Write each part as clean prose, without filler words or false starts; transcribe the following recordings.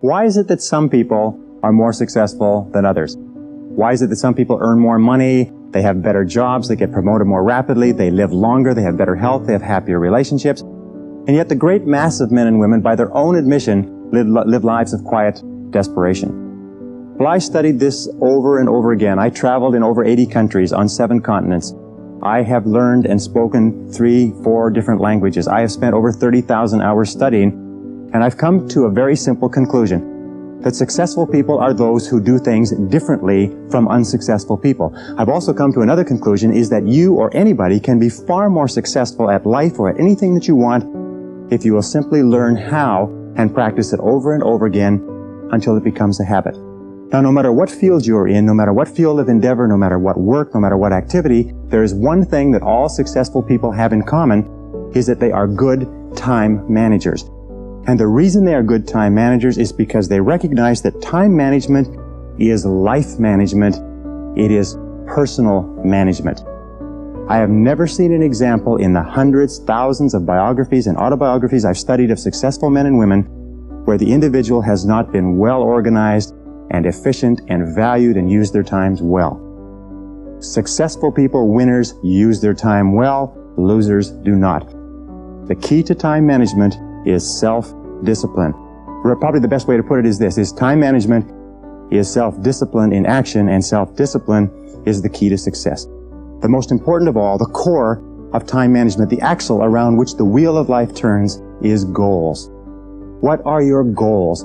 Why is it that some people are more successful than others? Why is it that some people earn more money, they have better jobs, they get promoted more rapidly, they live longer, they have better health, they have happier relationships? And yet the great mass of men and women, by their own admission, live lives of quiet desperation. Well, I studied this over and over again. I traveled in over 80 countries on 7 continents. I have learned and spoken 3-4 different languages. I have spent over 30,000 hours studying, and I've come to a very simple conclusion, that successful people are those who do things differently from unsuccessful people. I've also come to another conclusion, is that you or anybody can be far more successful at life or at anything that you want if you will simply learn how and practice it over and over again until it becomes a habit. Now, no matter what field you're in, no matter what field of endeavor, no matter what work, no matter what activity, there is one thing that all successful people have in common, is that they are good time managers. And the reason they are good time managers is because they recognize that time management is life management. It is personal management. I have never seen an example in the hundreds, thousands of biographies and autobiographies I've studied of successful men and women where the individual has not been well organized and efficient and valued and used their times well. Successful people, winners, use their time well. Losers do not. The key to time management is self-discipline. Probably the best way to put it is this, is time management is self-discipline in action, and self-discipline is the key to success. The most important of all, the core of time management, the axle around which the wheel of life turns, is goals. What are your goals?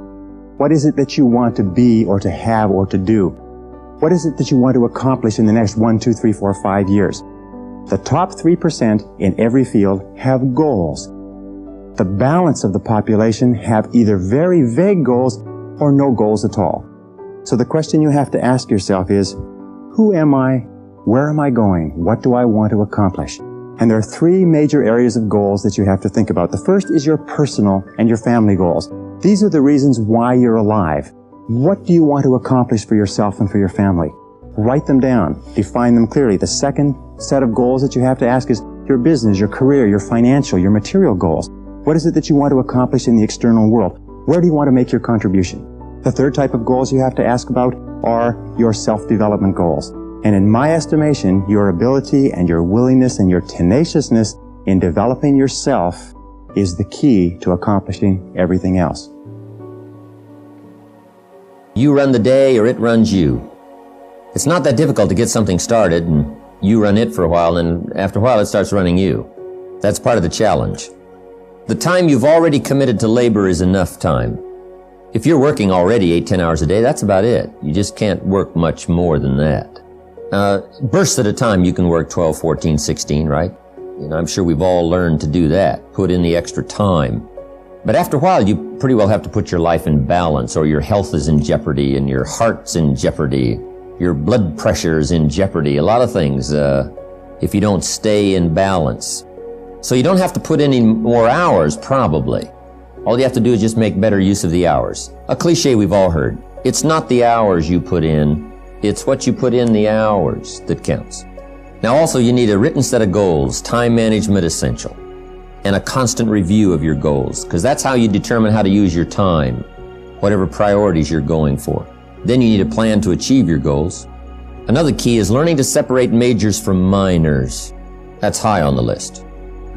What is it that you want to be or to have or to do? What is it that you want to accomplish in the next 1, 2, 3, 4, 5 years? The top 3% in every field have goals. The balance of the population have either very vague goals or no goals at all. So the question you have to ask yourself is, who am I? Where am I going? What do I want to accomplish? And there are 3 major areas of goals that you have to think about. The first is your personal and your family goals. These are the reasons why you're alive. What do you want to accomplish for yourself and for your family? Write them down. Define them clearly. The second set of goals that you have to ask is your business, your career, your financial, your material goals. What is it that you want to accomplish in the external world? Where do you want to make your contribution? The third type of goals you have to ask about are your self-development goals. And in my estimation, your ability and your willingness and your tenaciousness in developing yourself is the key to accomplishing everything else. You run the day or it runs you. It's not that difficult to get something started, and you run it for a while, and after a while it starts running you. That's part of the challenge. The time you've already committed to labor is enough time. If you're working already 8-10 hours a day, that's about it. You just can't work much more than that. Bursts at a time, you can work 12, 14, 16, right? You know, I'm sure we've all learned to do that, put in the extra time. But after a while, you pretty well have to put your life in balance, or your health is in jeopardy, and your heart's in jeopardy, your blood pressure's in jeopardy, a lot of things, if you don't stay in balance. So you don't have to put any more hours, probably. All you have to do is just make better use of the hours. A cliche we've all heard. It's not the hours you put in, it's what you put in the hours that counts. Now also you need a written set of goals, time management essential, and a constant review of your goals, because that's how you determine how to use your time, whatever priorities you're going for. Then you need a plan to achieve your goals. Another key is learning to separate majors from minors. That's high on the list.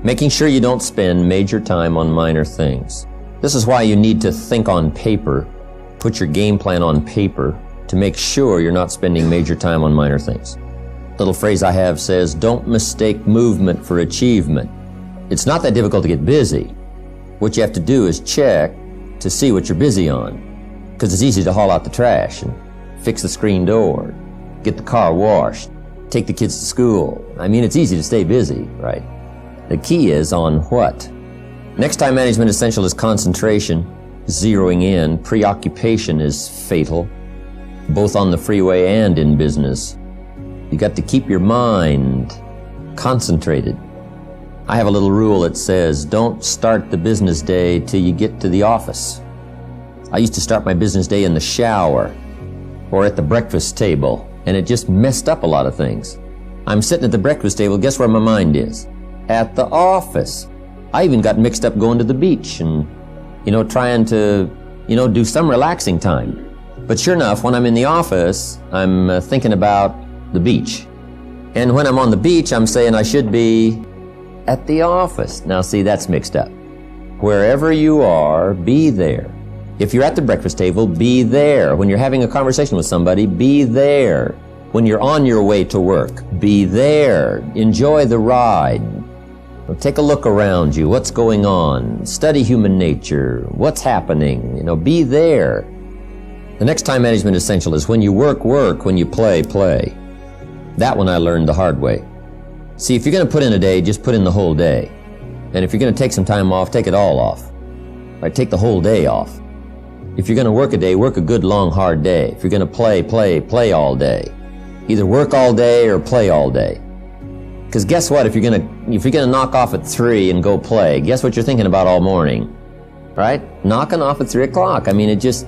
Making sure you don't spend major time on minor things. This is why you need to think on paper, put your game plan on paper to make sure you're not spending major time on minor things. Little phrase I have says, don't mistake movement for achievement. It's not that difficult to get busy. What you have to do is check to see what you're busy on, because it's easy to haul out the trash and fix the screen door, get the car washed, take the kids to school. I mean, it's easy to stay busy, right? The key is on what? Next time management essential is concentration, zeroing in. Preoccupation is fatal, both on the freeway and in business. You got to keep your mind concentrated. I have a little rule that says, don't start the business day till you get to the office. I used to start my business day in the shower or at the breakfast table, and it just messed up a lot of things. I'm sitting at the breakfast table, guess where my mind is? At the office. I even got mixed up going to the beach and, trying to do some relaxing time. But sure enough, when I'm in the office, I'm thinking about the beach. And when I'm on the beach, I'm saying I should be at the office. Now see, that's mixed up. Wherever you are, be there. If you're at the breakfast table, be there. When you're having a conversation with somebody, be there. When you're on your way to work, be there. Enjoy the ride. Take a look around you. What's going on? Study human nature. What's happening? Be there. The next time management essential is when you work, work. When you play, play. That one I learned the hard way. See, if you're going to put in a day, just put in the whole day. And if you're going to take some time off, take it all off. Right? Take the whole day off. If you're going to work a day, work a good, long, hard day. If you're going to play, play, play all day. Either work all day or play all day. Because guess what? If you're gonna knock off at 3 and go play, guess what you're thinking about all morning, right? Knocking off at 3 o'clock. I mean, it just,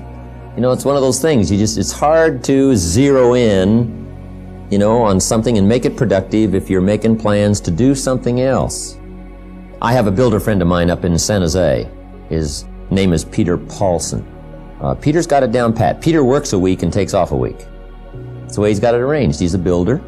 it's one of those things. It's hard to zero in, on something and make it productive if you're making plans to do something else. I have a builder friend of mine up in San Jose. His name is Peter Paulson. Peter's got it down pat. Peter works a week and takes off a week. That's the way he's got it arranged. He's a builder.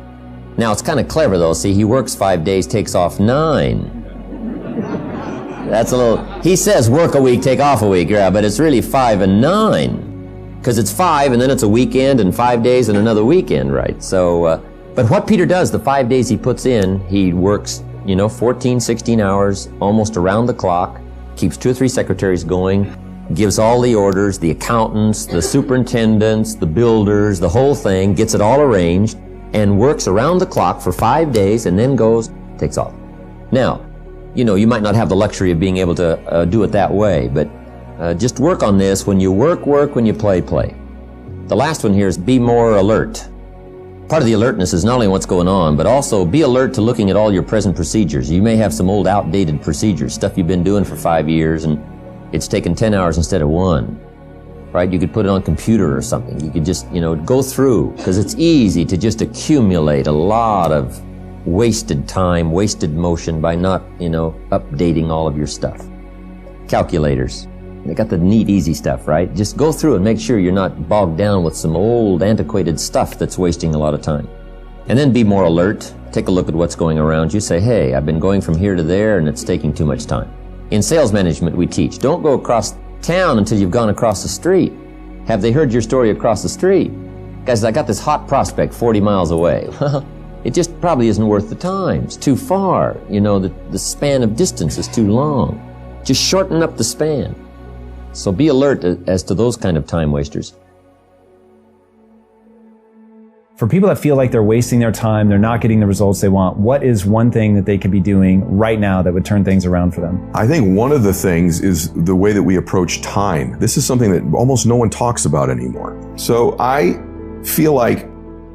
Now, it's kind of clever, though. See, he works 5 days, takes off 9. That's a little... He says work a week, take off a week, yeah, but it's really 5 and 9. Because it's 5, and then it's a weekend, and 5 days, and another weekend, right? So, but what Peter does, the 5 days he puts in, he works, 14, 16 hours, almost around the clock, keeps 2 or 3 secretaries going, gives all the orders, the accountants, the superintendents, the builders, the whole thing, gets it all arranged, and works around the clock for 5 days and then takes off. Now, you might not have the luxury of being able to do it that way, but just work on this. When you work, work. When you play, play. The last one here is be more alert. Part of the alertness is not only what's going on, but also be alert to looking at all your present procedures. You may have some old outdated procedures, stuff you've been doing for 5 years, and it's taken 10 hours instead of 1. Right? You could put it on a computer or something. You could just, go through, because it's easy to just accumulate a lot of wasted time, wasted motion by not, updating all of your stuff. Calculators. They got the neat, easy stuff, right? Just go through and make sure you're not bogged down with some old, antiquated stuff that's wasting a lot of time. And then be more alert. Take a look at what's going around you. Say, hey, I've been going from here to there and it's taking too much time. In sales management, we teach, don't go across town until you've gone across the street. Have they heard your story across the street? Guys, I got this hot prospect 40 miles away. It just probably isn't worth the time. It's too far. The span of distance is too long. Just shorten up the span. So be alert as to those kind of time wasters. For people that feel like they're wasting their time, they're not getting the results they want, what is one thing that they could be doing right now that would turn things around for them? I think one of the things is the way that we approach time. This is something that almost no one talks about anymore. So I feel like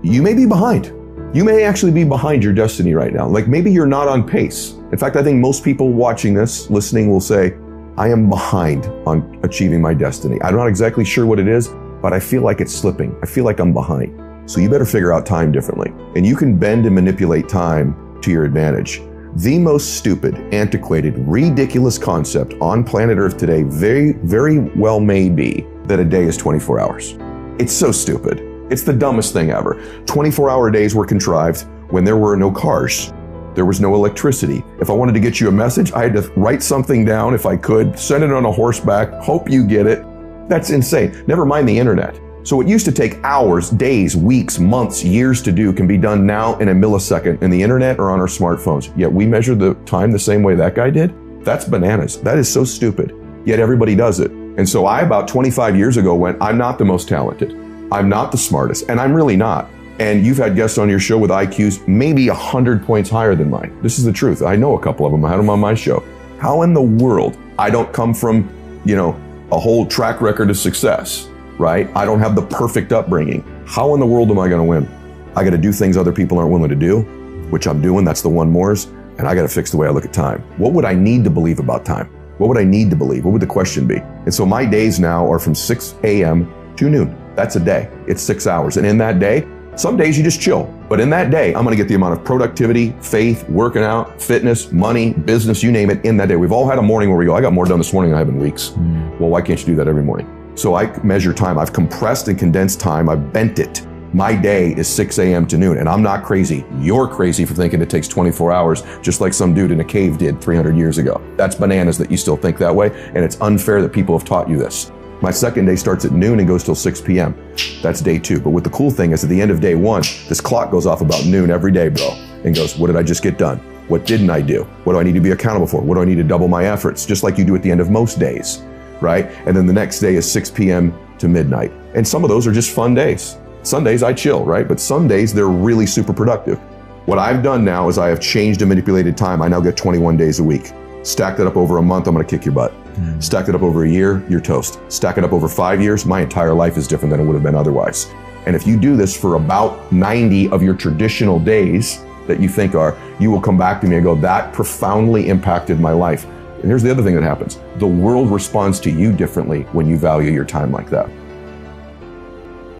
you may be behind. You may actually be behind your destiny right now. Like maybe you're not on pace. In fact, I think most people watching this, listening, will say, I am behind on achieving my destiny. I'm not exactly sure what it is, but I feel like it's slipping. I feel like I'm behind. So you better figure out time differently. And you can bend and manipulate time to your advantage. The most stupid, antiquated, ridiculous concept on planet Earth today very, very well may be that a day is 24 hours. It's so stupid. It's the dumbest thing ever. 24-hour days were contrived when there were no cars. There was no electricity. If I wanted to get you a message, I had to write something down if I could, send it on a horseback, hope you get it. That's insane. Never mind the internet. So what used to take hours, days, weeks, months, years to do can be done now in a millisecond in the internet or on our smartphones. Yet we measure the time the same way that guy did? That's bananas. That is so stupid. Yet everybody does it. And so I, about 25 years ago, went, I'm not the most talented. I'm not the smartest. And I'm really not. And you've had guests on your show with IQs maybe 100 points higher than mine. This is the truth. I know a couple of them. I had them on my show. How in the world? I don't come from, a whole track record of success, right? I don't have the perfect upbringing. How in the world am I going to win? I got to do things other people aren't willing to do, which I'm doing. That's the one mores. And I got to fix the way I look at time. What would I need to believe about time? What would I need to believe? What would the question be? And so my days now are from 6 a.m. to noon. That's a day. It's 6 hours. And in that day, some days you just chill. But in that day, I'm going to get the amount of productivity, faith, working out, fitness, money, business, you name it, in that day. We've all had a morning where we go, I got more done this morning than I have in weeks. Well, why can't you do that every morning? So I measure time. I've compressed and condensed time. I've bent it. My day is 6 a.m. to noon, and I'm not crazy. You're crazy for thinking it takes 24 hours, just like some dude in a cave did 300 years ago. That's bananas that you still think that way, and it's unfair that people have taught you this. My second day starts at noon and goes till 6 p.m. That's day 2. But what the cool thing is, at the end of day 1, this clock goes off about noon every day, bro, and goes, what did I just get done? What didn't I do? What do I need to be accountable for? What do I need to double my efforts? Just like you do at the end of most days, right? And then the next day is 6 p.m. to midnight. And some of those are just fun days. Sundays I chill, right? But some days they're really super productive. What I've done now is I have changed and manipulated time. I now get 21 days a week. Stack that up over a month, I'm gonna kick your butt. Stack it up over a year, you're toast. Stack it up over 5 years, my entire life is different than it would have been otherwise. And if you do this for about 90 of your traditional days that you think are, you will come back to me and go, that profoundly impacted my life. And here's the other thing that happens. The world responds to you differently when you value your time like that.